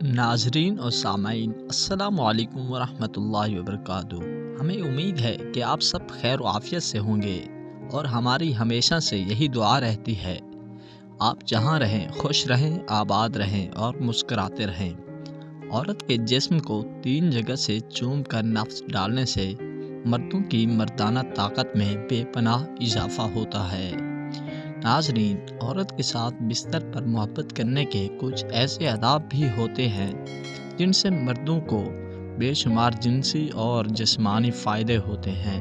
ناظرین اور سامعین، السلام علیکم ورحمۃ اللہ وبرکاتہ۔ ہمیں امید ہے کہ آپ سب خیر و عافیت سے ہوں گے اور ہماری ہمیشہ سے یہی دعا رہتی ہے، آپ جہاں رہیں خوش رہیں، آباد رہیں اور مسکراتے رہیں۔ عورت کے جسم کو 3 جگہ سے چوم کر نفس ڈالنے سے مردوں کی مردانہ طاقت میں بے پناہ اضافہ ہوتا ہے۔ ناظرین، عورت کے ساتھ بستر پر محبت کرنے کے کچھ ایسے آداب بھی ہوتے ہیں جن سے مردوں کو بے شمار جنسی اور جسمانی فائدے ہوتے ہیں۔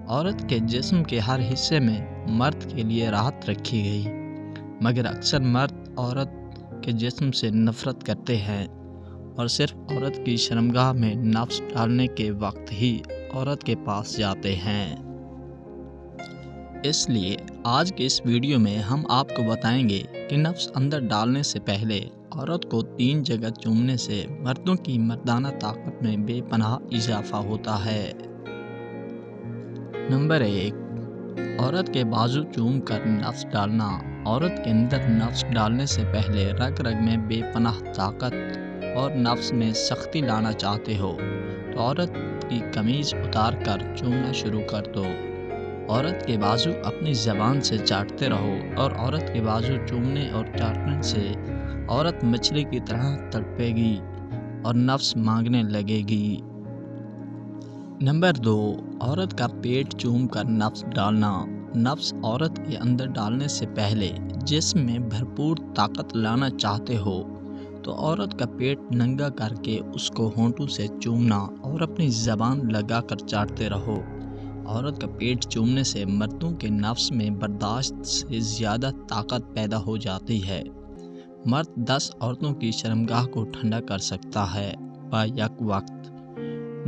عورت کے جسم کے ہر حصے میں مرد کے لیے راحت رکھی گئی، مگر اکثر مرد عورت کے جسم سے نفرت کرتے ہیں اور صرف عورت کی شرمگاہ میں نفس ڈالنے کے وقت ہی عورت کے پاس جاتے ہیں۔ اس لیے آج کے اس ویڈیو میں ہم آپ کو بتائیں گے کہ نفس اندر ڈالنے سے پہلے عورت کو 3 جگہ چومنے سے مردوں کی مردانہ طاقت میں بے پناہ اضافہ ہوتا ہے۔ نمبر 1، عورت کے بازو چوم کر نفس ڈالنا۔ عورت کے اندر نفس ڈالنے سے پہلے رگ رگ میں بے پناہ طاقت اور نفس میں سختی لانا چاہتے ہو تو عورت کی قمیض اتار کر چومنا شروع کر دو۔ عورت کے بازو اپنی زبان سے چاٹتے رہو اور عورت کے بازو چومنے اور چاٹنے سے عورت مچھلی کی طرح تڑپے گی اور نفس مانگنے لگے گی۔ نمبر 2، عورت کا پیٹ چوم کر نفس ڈالنا۔ نفس عورت کے اندر ڈالنے سے پہلے جسم میں بھرپور طاقت لانا چاہتے ہو تو عورت کا پیٹ ننگا کر کے اس کو ہونٹوں سے چومنا اور اپنی زبان لگا کر چاٹتے رہو۔ عورت کا پیٹ چومنے سے مردوں کے نفس میں برداشت سے زیادہ طاقت پیدا ہو جاتی ہے۔ مرد 10 عورتوں کی شرمگاہ کو ٹھنڈا کر سکتا ہے بیک وقت۔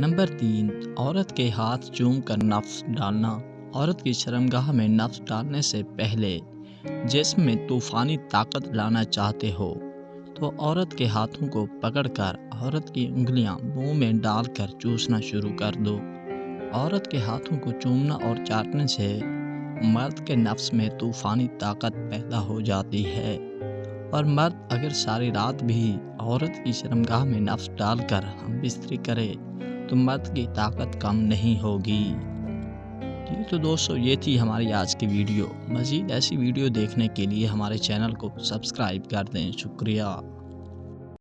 نمبر 3، عورت کے ہاتھ چوم کر نفس ڈالنا۔ عورت کی شرمگاہ میں نفس ڈالنے سے پہلے جسم میں طوفانی طاقت لانا چاہتے ہو تو عورت کے ہاتھوں کو پکڑ کر عورت کی انگلیاں منہ میں ڈال کر چوسنا شروع کر دو۔ عورت کے ہاتھوں کو چومنا اور چاٹنے سے مرد کے نفس میں طوفانی طاقت پیدا ہو جاتی ہے، اور مرد اگر ساری رات بھی عورت کی شرمگاہ میں نفس ڈال کر ہم بستری کرے تو مرد کی طاقت کم نہیں ہوگی۔ تو دوستو، یہ تھی ہماری آج کی ویڈیو۔ مزید ایسی ویڈیو دیکھنے کے لیے ہمارے چینل کو سبسکرائب کر دیں۔ شکریہ۔